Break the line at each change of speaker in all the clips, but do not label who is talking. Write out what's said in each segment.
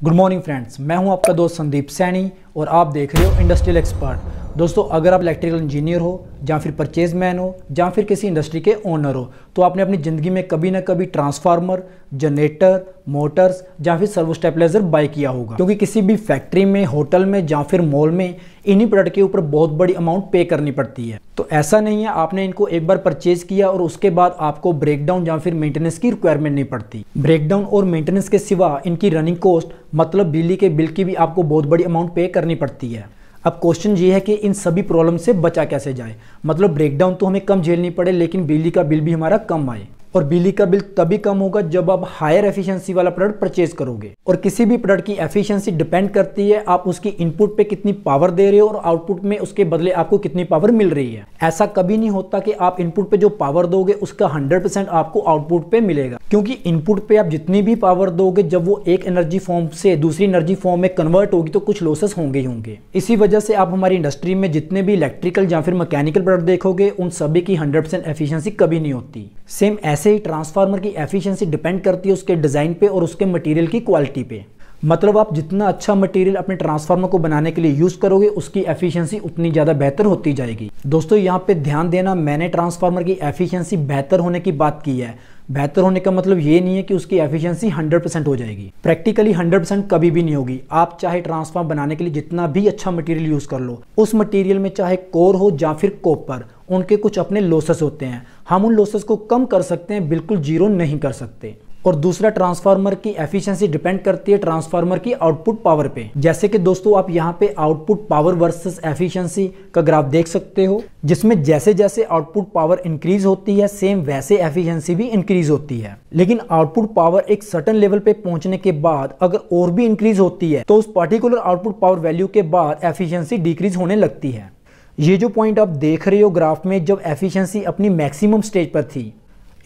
Good morning friends, मैं हूं आपका दोस्त संदीप सैनी और आप देख रहे हो इंडस्ट्रियल एक्सपर्ट। दोस्तों, अगर आप इलेक्ट्रिकल इंजीनियर हो या फिर परचेज मैन हो या फिर किसी इंडस्ट्री के ओनर हो तो आपने अपनी ज़िंदगी में कभी ना कभी ट्रांसफार्मर, जनरेटर, मोटर्स या फिर सर्वो स्टेबलाइजर बाय किया होगा, क्योंकि किसी भी फैक्ट्री में, होटल में या फिर मॉल में इन्हीं प्रोडक्ट के ऊपर बहुत बड़ी अमाउंट पे करनी पड़ती है। तो ऐसा नहीं है आपने इनको एक बार परचेज किया और उसके बाद आपको ब्रेकडाउन या फिर मेंटेनेंस की रिक्वायरमेंट नहीं पड़ती। ब्रेकडाउन और मेंटेनेंस के सिवा इनकी रनिंग कॉस्ट मतलब बिजली के बिल की भी आपको बहुत बड़ी अमाउंट पे करनी पड़ती है। अब क्वेश्चन ये है कि इन सभी प्रॉब्लम से बचा कैसे जाए, मतलब ब्रेकडाउन तो हमें कम झेलनी पड़े लेकिन बिजली का बिल भी हमारा कम आए। और बिजली का बिल तभी कम होगा जब आप हायर एफिशिएंसी वाला प्रोडक्ट परचेज करोगे। और किसी भी प्रोडक्ट की एफिशिएंसी डिपेंड करती है आप उसकी इनपुट पे कितनी पावर दे रहे हो और आउटपुट में उसके बदले आपको कितनी पावर मिल रही है। ऐसा कभी नहीं होता कि आप इनपुट पे जो पावर दोगे उसका 100% आपको आउटपुट पे मिलेगा, क्योंकि इनपुट पे आप जितनी भी पावर दोगे जब वो एक एनर्जी फॉर्म से दूसरी एनर्जी फॉर्म में कन्वर्ट होगी तो कुछ लॉसेस होंगे ही होंगे। इसी वजह से आप हमारी इंडस्ट्री में जितने भी इलेक्ट्रिकल या फिर मैकेनिकल प्रोडक्ट देखोगे उन सभी की 100% एफिशिएंसी कभी नहीं होती। सेम ऐसे ही ट्रांसफार्मर की एफिशिएंसी डिपेंड करती है उसके डिजाइन पे और उसके मटेरियल की क्वालिटी पे। मतलब आप जितना अच्छा मटेरियल अपने ट्रांसफार्मर को बनाने के लिए यूज करोगे उसकी एफिशिएंसी उतनी ज्यादा बेहतर होती जाएगी। दोस्तों, यहाँ पे ध्यान देना, मैंने ट्रांसफार्मर की एफिशिएंसी बेहतर होने की बात की है। बेहतर होने का मतलब ये नहीं है कि उसकी एफिशिएंसी 100% हो जाएगी। प्रैक्टिकली 100% कभी भी नहीं होगी। आप चाहे ट्रांसफार्मर बनाने के लिए जितना भी अच्छा मटेरियल यूज कर लो, उस मटेरियल में चाहे कोर हो या फिर कॉपर, उनके कुछ अपने लॉसेस होते हैं। हम उन लॉसेस को कम कर सकते हैं, बिल्कुल जीरो नहीं कर सकते। और दूसरा, ट्रांसफार्मर की एफिशिएंसी डिपेंड करती है ट्रांसफार्मर की आउटपुट पावर पे। जैसे कि दोस्तों आप यहाँ पे आउटपुट पावर वर्सेस एफिशिएंसी का ग्राफ देख सकते हो, जिसमें जैसे जैसे आउटपुट पावर इंक्रीज होती है सेम वैसे एफिशिएंसी भी इंक्रीज होती है। लेकिन आउटपुट पावर एक सर्टेन लेवल पे पहुंचने के बाद अगर और भी इंक्रीज होती है तो उस पर्टिकुलर आउटपुट पावर वैल्यू के बाद एफिशिएंसी डिक्रीज होने लगती है। ये जो पॉइंट आप देख रहे हो ग्राफ में, जब एफिशिएंसी अपनी मैक्सिमम स्टेज पर थी,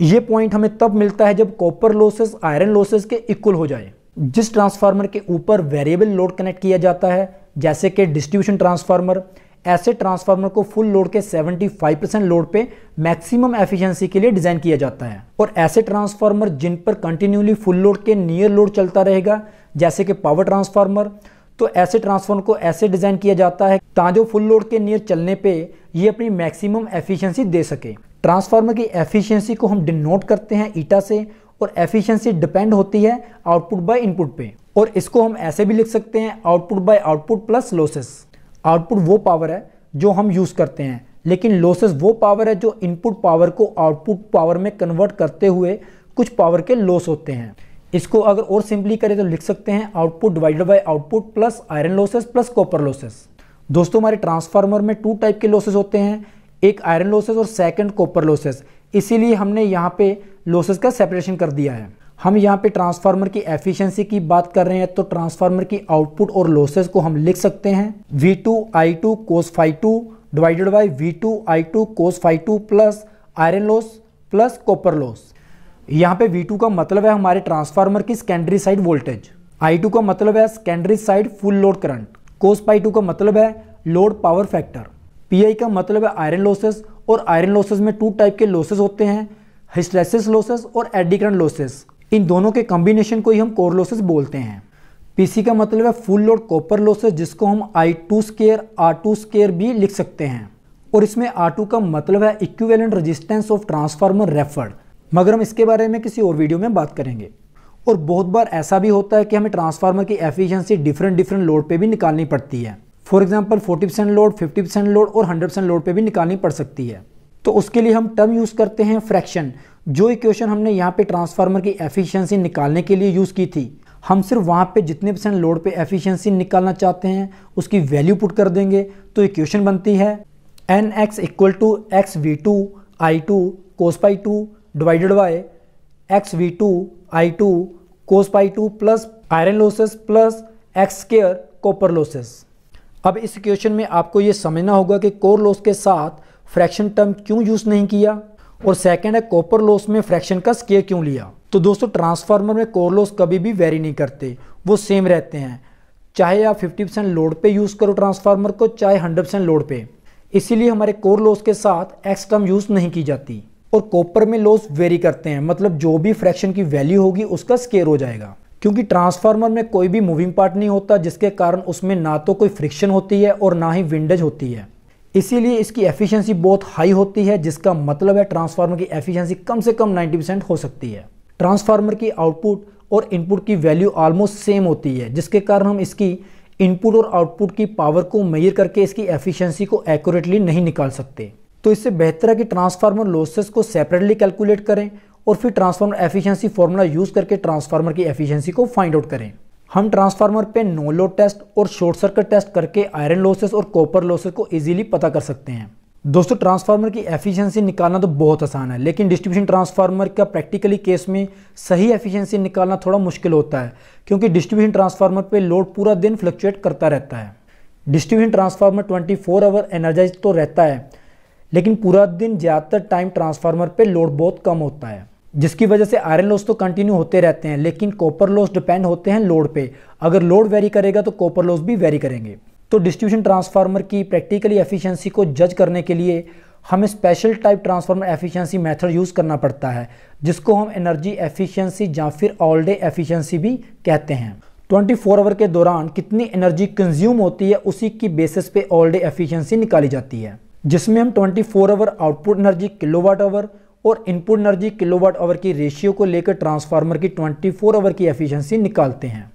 ये पॉइंट हमें तब मिलता है जब कॉपर लॉसेस आयरन लॉसेस के इक्वल हो जाए। जिस ट्रांसफार्मर के ऊपर वेरिएबल लोड कनेक्ट किया जाता है, जैसे कि डिस्ट्रीब्यूशन ट्रांसफार्मर, ऐसे ट्रांसफार्मर को फुल लोड के 75% लोड पे मैक्सिमम एफिशिएंसी के लिए डिजाइन किया जाता है। और ऐसे ट्रांसफार्मर जिन पर कंटिन्यूली फुल लोड के नियर लोड चलता रहेगा, जैसे कि पावर ट्रांसफार्मर, तो ऐसे ट्रांसफार्मर को ऐसे डिजाइन किया जाता है ताकि जो फुल लोड के नियर चलने पे ये अपनी मैक्सिमम एफिशिएंसी दे सके। ट्रांसफार्मर की एफिशिएंसी को हम डिनोट करते हैं ईटा से, और एफिशिएंसी डिपेंड होती है आउटपुट बाय इनपुट पे। और इसको हम ऐसे भी लिख सकते हैं, output by output plus losses. Output वो पावर है जो हम यूज करते हैं, लेकिन लॉसेस वो पावर है जो इनपुट पावर को आउटपुट पावर में कन्वर्ट करते हुए कुछ पावर के लॉस होते हैं। इसको अगर और सिंपली करें तो लिख सकते हैं output divided by output plus iron losses plus copper losses. दोस्तों, हमारे ट्रांसफार्मर में 2 टाइप के लॉसेस होते हैं, एक आयरन लॉसेस और सेकंड कॉपर लॉसेस। इसीलिए हमने यहाँ पे लॉसेस का सेपरेशन कर दिया है। हम यहाँ पे ट्रांसफार्मर की एफिशिएंसी की बात कर रहे हैं तो ट्रांसफार्मर की आउटपुट और लॉसेस को हम लिख सकते हैं V2I2 cos phi2 divided by V2I2 cos phi2 plus iron loss plus copper loss. यहाँ पे V2 का मतलब है हमारे ट्रांसफार्मर की सेकेंडरी साइड वोल्टेज, I2 का मतलब है secondary side full load current, cos phi2 का मतलब है लोड पावर फैक्टर, PI का मतलब है आयरन लॉसेस। और आयरन लॉसेस में 2 टाइप के लॉसेस होते हैं, हिस्टैरिसीस लॉसेस और एडी करंट लॉसेस। इन दोनों के कॉम्बिनेशन को ही हम कोर लॉसेस बोलते हैं। PC का मतलब है फुल लोड कॉपर लॉसेस, जिसको हम I2² R2² भी लिख सकते हैं। और इसमें R2 का मतलब है equivalent resistance of transformer referred, मगर हम इसके बारे में किसी और वीडियो में बात करेंगे। और बहुत बार ऐसा भी होता है कि हमें ट्रांसफार्मर की एफिशिएंसी डिफरेंट लोड पे भी निकालनी पड़ती है। फॉर एग्जांपल 40% लोड, 50% लोड और 100% लोड पे भी निकालनी पड़ सकती है। तो उसके लिए हम टर्म यूज करते हैं फ्रैक्शन। जो इक्वेशन हमने यहाँ पे ट्रांसफार्मर की एफिशिएंसी निकालने के लिए यूज की थी, हम सिर्फ वहाँ पे जितने % लोड पे एफिशिएंसी निकालना चाहते हैं उसकी वैल्यू पुट कर देंगे तो इक्वेशन बनती है NX = XV2I2 cos phi2 divided by XV2I2 cos phi2 plus iron losses plus X² copper losses. अब इस इक्वेशन में आपको ये समझना होगा कि कोर लॉस के साथ फ्रैक्शन टर्म क्यों यूज नहीं किया, और सेकंड है कॉपर लॉस में फ्रैक्शन का स्क्वायर क्यों लिया। तो दोस्तों, ट्रांसफार्मर में कोर लॉस कभी भी वेरी नहीं करते, वो सेम रहते हैं, चाहे आप 50% लोड पे यूज करो ट्रांसफार्मर को, चाहे 100% लोड पे। इसीलिए हमारे कोर लॉस के साथ एक्स टर्म यूज नहीं की जाती। और कॉपर में लॉस वेरी करते हैं, मतलब जो भी फ्रैक्शन की वैल्यू होगी उसका स्क्वायर हो जाएगा। क्योंकि ट्रांसफार्मर में कोई भी मूविंग पार्ट नहीं होता, जिसके कारण उसमें ना तो कोई फ्रिक्शन होती है और ना ही विंडेज होती है। इसीलिए इसकी एफिशिएंसी बहुत हाई होती है, जिसका मतलब है ट्रांसफार्मर की एफिशिएंसी कम से कम 90% हो सकती है। ट्रांसफार्मर की आउटपुट और इनपुट की वैल्यू ऑलमोस्ट सेम होती है, जिसके कारण हम इसकी इनपुट और आउटपुट की पावर को मेजर करके इसकी एफिशिएंसी को एक्यूरेटली नहीं निकाल सकते। तो इससे बेहतर है कि ट्रांसफार्मर लॉसेस को सेपरेटली कैलकुलेट करें और फिर ट्रांसफार्मर एफिशिएंसी फॉर्मूला यूज करके ट्रांसफार्मर की एफिशिएंसी को फाइंड आउट करें। हम ट्रांसफार्मर पे नो लोड टेस्ट और शॉर्ट सर्किट टेस्ट करके आयरन लॉसेस और कॉपर लॉसेस को इजीली पता कर सकते हैं। दोस्तों, ट्रांसफार्मर की एफिशिएंसी निकालना तो बहुत आसान है, लेकिन डिस्ट्रीब्यूशन ट्रांसफार्मर का प्रैक्टिकली केस में सही एफिशिएंसी निकालना थोड़ा मुश्किल होता है, क्योंकि डिस्ट्रीब्यूशन ट्रांसफार्मर पे लोड पूरा दिन फ्लक्चुएट करता रहता है। डिस्ट्रीब्यूशन ट्रांसफार्मर 24 आवर एनर्जाइज तो रहता है, लेकिन पूरा दिन ज़्यादातर टाइम ट्रांसफार्मर पे लोड बहुत कम होता है, जिसकी वजह से आयरन लॉस तो कंटिन्यू होते रहते हैं, लेकिन कॉपर लॉस डिपेंड होते हैं लोड पे। अगर लोड वेरी करेगा तो कॉपर लॉस भी वेरी करेंगे। तो डिस्ट्रीब्यूशन ट्रांसफार्मर की प्रैक्टिकली एफिशिएंसी को जज करने के लिए हमें special type transformer efficiency method use करना पड़ता है, जिसको हम एनर्जी एफिशिएंसी या फिर ऑल डे एफिशिएंसी भी कहते हैं। 24 आवर के दौरान कितनी एनर्जी कंज्यूम होती है, उसी की बेसिस पे ऑल डे एफिशिएंसी निकाली जाती है, जिसमें हम 24 hour output energy kilowatt hour और इनपुट एनर्जी किलोवाट आवर की रेशियो को लेकर ट्रांसफार्मर की 24 आवर की एफिशिएंसी निकालते हैं।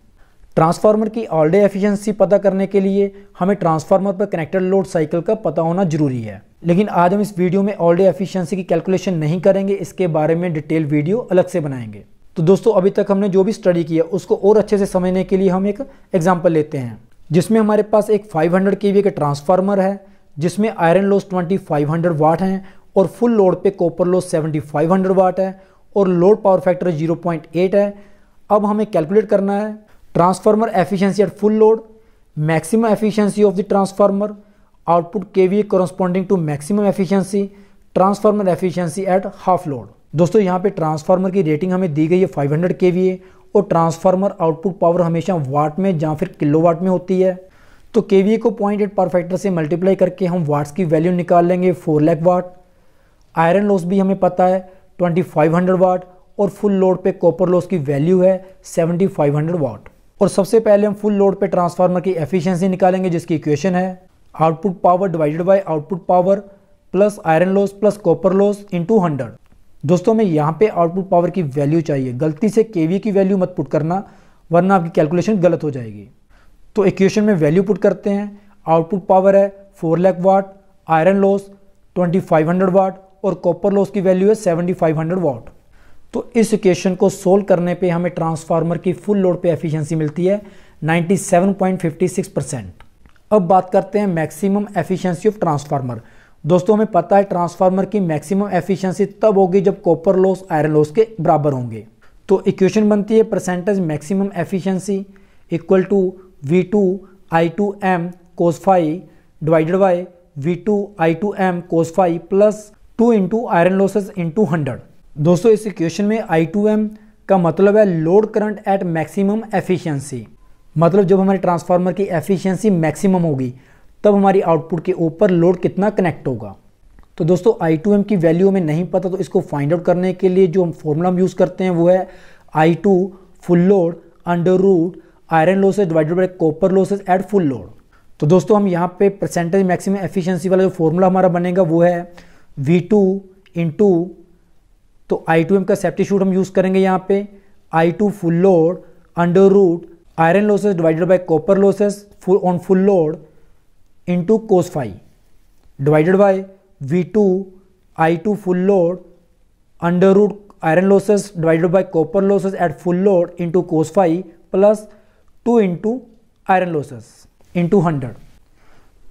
ट्रांसफार्मर की ऑल डे एफिशिएंसी पता करने के लिए हमें ट्रांसफार्मर पर कनेक्टेड लोड साइकिल का पता होना जरूरी है, लेकिन आज हम इस वीडियो में ऑल डे एफिशिएंसी की कैलकुलेशन नहीं करेंगे, इसके बारे में डिटेल वीडियो अलग से बनाएंगे। तो दोस्तों, अभी तक हमने जो भी स्टडी किया उसको और अच्छे से समझने के लिए हम एक एग्जाम्पल लेते हैं, जिसमें हमारे पास एक 500 kVA का ट्रांसफार्मर है, जिसमें आयरन लॉस 2500 वाट हैं और फुल लोड पे कॉपर लॉस 7500 वाट है और लोड पावर फैक्टर 0.8 है। अब हमें कैलकुलेट करना है transformer efficiency at full load, maximum efficiency of the transformer, output KVA corresponding to maximum efficiency, transformer efficiency at half load. दोस्तों, यहाँ पे ट्रांसफार्मर की रेटिंग हमें दी गई है 500 kVA और ट्रांसफार्मर आउटपुट पावर हमेशा वाट में या फिर किलोवाट में होती है। तो केवीए को 0.8 पावर फैक्टर से मल्टीप्लाई करके हम वाट्स की वैल्यू निकाल लेंगे 4 लाख वाट। आयरन लॉस भी हमें पता है 2500 वाट और फुल लोड पे कॉपर लॉस की वैल्यू है 7500 वाट। और सबसे पहले हम फुल लोड पे ट्रांसफार्मर की एफिशिएंसी निकालेंगे, जिसकी इक्वेशन है output power divided by output power plus iron loss plus copper loss into 100। दोस्तों, हमें यहाँ पे आउटपुट पावर की वैल्यू चाहिए, गलती से केवीए की वैल्यू मत पुट करना, वरना आपकी कैलकुलेशन गलत हो जाएगी। तो इक्वेशन में वैल्यू पुट करते हैं। आउटपुट पावर है 4 लाख वाट, आयरन लॉस 2500 वाट और कॉपर लॉस की वैल्यू है 7500 वाट। तो इस इक्वेशन को सोल्व करने पे हमें ट्रांसफार्मर की फुल लोड पे एफिशिएंसी मिलती है 97.56%। अब बात करते हैं मैक्सिमम एफिशिएंसी ऑफ ट्रांसफार्मर। दोस्तों, हमें पता है ट्रांसफार्मर की मैक्सिमम एफिशिएंसी तब होगी जब कॉपर लॉस आयरन लॉस के बराबर होंगे। तो इक्वेशन बनती है percentage maximum efficiency equal to V2 I2M cos phi divided by V2 I2M cos phi plus 2 into iron losses into 100। दोस्तों, इस इक्वेशन में I2M का मतलब है load current at maximum efficiency, मतलब जब हमारे ट्रांसफार्मर की एफिशिएंसी मैक्सिमम होगी तब हमारी आउटपुट के ऊपर लोड कितना कनेक्ट होगा। तो दोस्तों, I2M की वैल्यू हमें नहीं पता, तो इसको फाइंड आउट करने के लिए जो हम फॉर्मूला हम यूज़ करते हैं वो है I2 full load under root iron losses divided by copper losses at full load. तो दोस्तों, हम यहाँ पे परसेंटेज मैक्सिमम एफिशिएंसी वाला जो फॉर्मूला हमारा बनेगा वो है V2 इंटू, तो I2M का सब्स्टिट्यूट हम यूज़ करेंगे यहाँ पे I2 full load under root iron losses divided by copper losses on full load into cos phi divided by V2 I2 full load under root iron losses divided by copper losses at full load into cos phi plus 2 into iron losses into 100।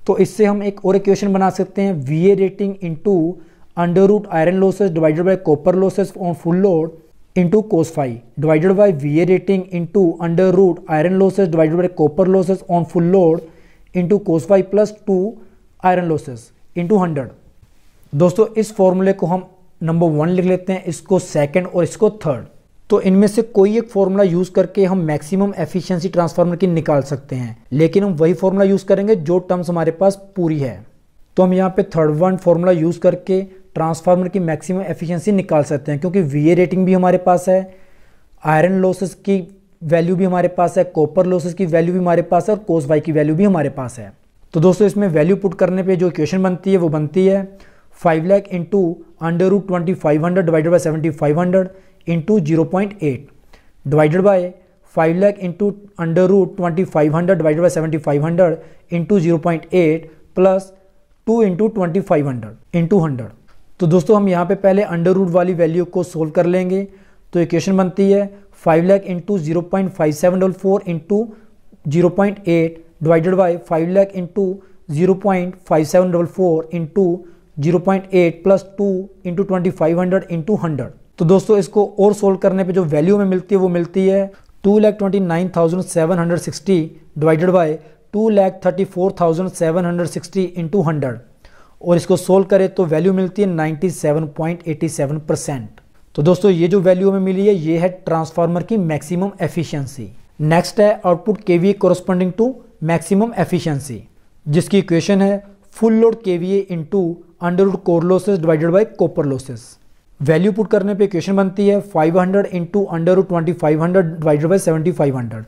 तो इससे हम एक और equation बना सकते हैं VA rating into under root iron losses divided by copper losses on full load into cos phi divided by VA rating into under root iron losses divided by copper losses on full load into cos phi plus 2 iron losses into 100। दोस्तों, इस फॉर्मूले को हम number 1 लिख लेते हैं, इसको second और इसको थर्ड। तो इनमें से कोई एक फॉर्मूला यूज़ करके हम मैक्सिमम एफिशिएंसी ट्रांसफार्मर की निकाल सकते हैं, लेकिन हम वही फॉर्मूला यूज़ करेंगे जो टर्म्स हमारे पास पूरी है। तो हम यहाँ पे थर्ड वन फॉर्मूला यूज़ करके ट्रांसफार्मर की मैक्सिमम एफिशिएंसी निकाल सकते हैं, क्योंकि VA रेटिंग भी हमारे पास है, आयरन लॉसेस की वैल्यू भी हमारे पास है, कॉपर लॉसेस की वैल्यू भी हमारे पास है और cos y की वैल्यू भी हमारे पास है। तो दोस्तों इसमें वैल्यू पुट करने पे जो इक्वेशन बनती है वो बनती है 5 lakh into √2500 divided by 7500 into 0.8 divided by 5 lakh into √2500 divided by 7500 into 0.8 plus 2 into 2500 into 100। तो दोस्तों हम यहाँ पे पहले अंडर रूट वाली वैल्यू को सोल्व कर लेंगे। तो इक्वेशन बनती है 5 lakh into 0.5744 into 0.8 divided by 5 lakh into 0.5744 into 0.8 plus 2 into 2500 into 100। तो दोस्तों इसको और सोल्व करने पे जो वैल्यू हमें मिलती है वो मिलती है 2,29,760 डिवाइडेड बाई 2,34,760 इंटू 100 और इसको सोल्व करें तो वैल्यू मिलती है 97.87%। तो दोस्तों ये जो वैल्यू हमें मिली है ये है ट्रांसफार्मर की मैक्सिमम एफिशिएंसी। नेक्स्ट है output KVA corresponding to maximum efficiency, जिसकी इक्वेशन है full load KVA into under root core losses divided by copper losses. Value put करने पे इक्वेशन बनती है 500 into under root 2500 divided by 7500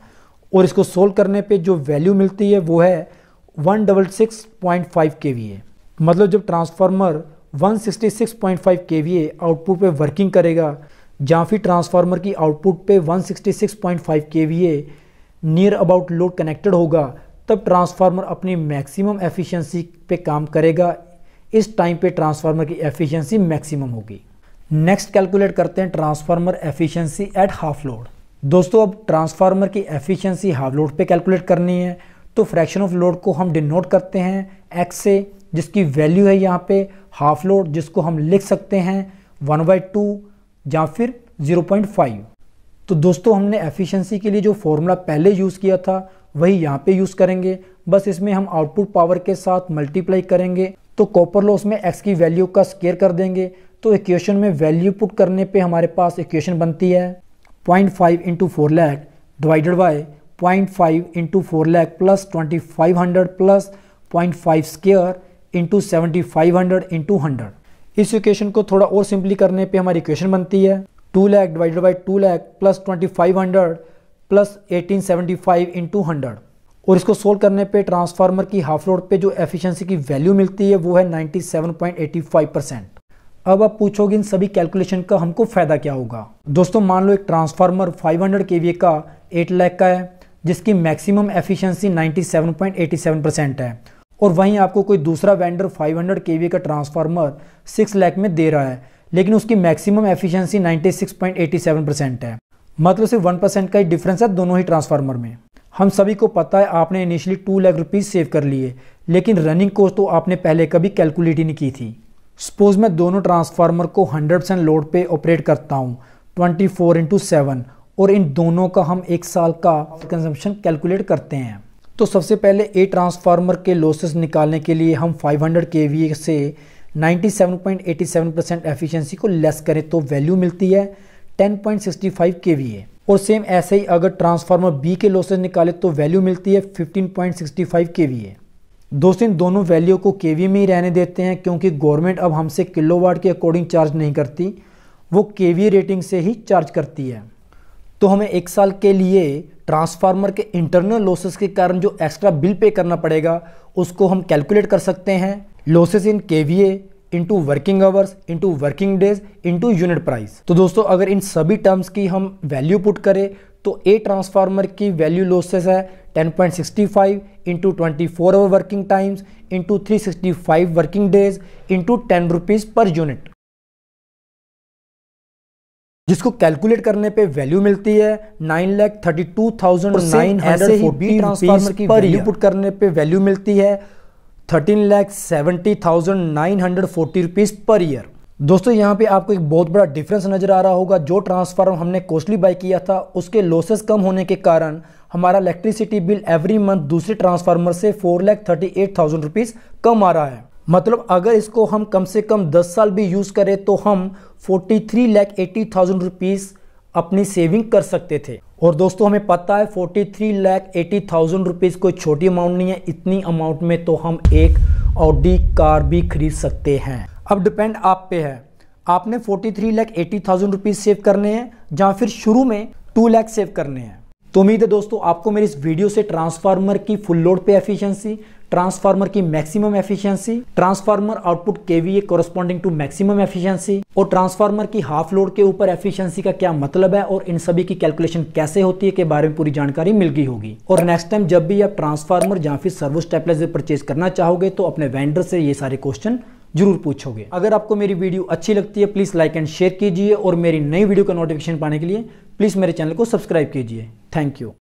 और इसको सोल्व करने पे जो वैल्यू मिलती है वो है 166.5 kVA। मतलब जब ट्रांसफार्मर 166.5 kVA आउटपुट पे वर्किंग करेगा या फिर ट्रांसफार्मर की आउटपुट पे 166.5 kVA near about load connected होगा, तब ट्रांसफार्मर अपनी मैक्सिमम एफिशिएंसी पे काम करेगा। इस टाइम पे ट्रांसफार्मर की एफिशिएंसी मैक्सिमम होगी। नेक्स्ट कैलकुलेट करते हैं transformer efficiency at half load. दोस्तों अब ट्रांसफार्मर की एफिशिएंसी हाफ लोड पे कैलकुलेट करनी है, तो फ्रैक्शन ऑफ लोड को हम डिनोट करते हैं x से, जिसकी वैल्यू है यहाँ पे हाफ लोड, जिसको हम लिख सकते हैं 1/2 या फिर 0.5। तो दोस्तों हमने एफिशिएंसी के लिए जो फॉर्मूला पहले यूज़ किया था वही यहाँ पे यूज़ करेंगे, बस इसमें हम आउटपुट पावर के साथ मल्टीप्लाई करेंगे। तो कॉपर लॉस में x की वैल्यू का स्क्वायर कर देंगे। तो इक्वेशन में वैल्यू पुट करने पे हमारे पास इक्वेशन बनती है 0.5 into 4 lakh divided by 0.5 into 4 lakh plus 2500 plus 0.5 square into 7500 into 100। इस इक्वेशन को थोड़ा और सिंपली करने पे हमारी इक्वेशन बनती है 2 lakh divided by 2 lakh plus 2500 plus 1875 into 100 और इसको सोल्व करने पे ट्रांसफार्मर की हाफ लोड पे जो एफिशिएंसी की वैल्यू मिलती है वो है 97.85%। अब आप पूछोगे इन सभी कैलकुलेशन का हमको फ़ायदा क्या होगा। दोस्तों मान लो एक ट्रांसफार्मर 500 kVA का 8 लाख का है, जिसकी मैक्सिमम एफिशिएंसी 97.87% है, और वहीं आपको कोई दूसरा वेंडर 500 kVA का ट्रांसफार्मर 6 लाख में दे रहा है, लेकिन उसकी मैक्सिमम एफिशिएंसी 96.87% है। मतलब सिर्फ 1% का ही डिफरेंस है दोनों ही ट्रांसफार्मर में। हम सभी को पता है आपने इनिशियली 2 लाख रुपीज़ सेव कर लिए, लेकिन रनिंग कॉस्ट तो आपने पहले कभी कैलकुलेट ही नहीं की थी। सपोज मैं दोनों ट्रांसफार्मर को 100% लोड पे ऑपरेट करता हूँ 24/7 और इन दोनों का हम एक साल का कंजम्पशन कैलकुलेट करते हैं। तो सबसे पहले ए ट्रांसफार्मर के लॉसेस निकालने के लिए हम 500 kVA से 97.87% एफिशिएंसी को लेस करें तो वैल्यू मिलती है 10.65 kVA। और सेम ऐसे ही अगर ट्रांसफार्मर बी के लॉसेस निकाले तो वैल्यू मिलती है 15.65 kVA। दोस्तों इन दोनों वैल्यू को केवीए में ही रहने देते हैं, क्योंकि गवर्नमेंट अब हमसे किलोवाट के अकॉर्डिंग चार्ज नहीं करती, वो केवीए रेटिंग से ही चार्ज करती है। तो हमें एक साल के लिए ट्रांसफार्मर के इंटरनल लॉसेस के कारण जो एक्स्ट्रा बिल पे करना पड़ेगा उसको हम कैलकुलेट कर सकते हैं losses in KVA into working hours into working days into unit price. तो दोस्तों अगर इन सभी टर्म्स की हम वैल्यू पुट करें तो ए ट्रांसफार्मर की वैल्यू लॉसेस है 10.65 into 24 hour working times into 365 working days into 10 rupees per unit, जिसको कैलकुलेट करने पे वैल्यू मिलती है 9,32,940 ट्रांसफार्मर की वैल्यू पुट करने पे वैल्यू मिलती है 13,70,940 रुपीज़ पर ईयर। दोस्तों यहाँ पे आपको एक बहुत बड़ा डिफरेंस नजर आ रहा होगा। जो ट्रांसफार्मर हमने कॉस्टली बाय किया था उसके लॉसेस कम होने के कारण हमारा इलेक्ट्रिसिटी बिल एवरी मंथ दूसरे ट्रांसफार्मर से 4,38,000 रुपीज़ कम आ रहा है। मतलब अगर इसको हम कम से कम 10 साल भी यूज़ करें तो हम 43,80,000 रुपीज़ अपनी सेविंग कर सकते थे। और दोस्तों हमें पता है 43,80,000 रुपीज़ कोई छोटी अमाउंट नहीं है। इतनी अमाउंट में तो हम एक ऑडी कार भी खरीद सकते हैं। अब डिपेंड आप पे है, आपने 43,80,000 रुपीज़ सेव करने हैं या फिर शुरू में 2 लाख सेव करने हैं। तो उम्मीद है दोस्तों आपको मेरी इस वीडियो से ट्रांसफार्मर की फुल लोड पे एफिशिएंसी, ट्रांसफार्मर की maximum efficiency, transformer output KVA corresponding to maximum efficiency और ट्रांसफार्मर की हाफ लोड के ऊपर एफिशिएंसी का क्या मतलब है और इन सभी की कैलकुलेशन कैसे होती है के बारे में पूरी जानकारी मिल गई होगी। और नेक्स्ट टाइम जब भी आप ट्रांसफार्मर या फिर सर्वो स्टेबलाइजर परचेज करना चाहोगे तो अपने वेंडर से ये सारे क्वेश्चन जरूर पूछोगे। अगर आपको मेरी वीडियो अच्छी लगती है प्लीज लाइक एंड शेयर कीजिए और मेरी नई वीडियो का नोटिफिकेशन पाने के लिए प्लीज मेरे चैनल को सब्सक्राइब कीजिए। Thank you.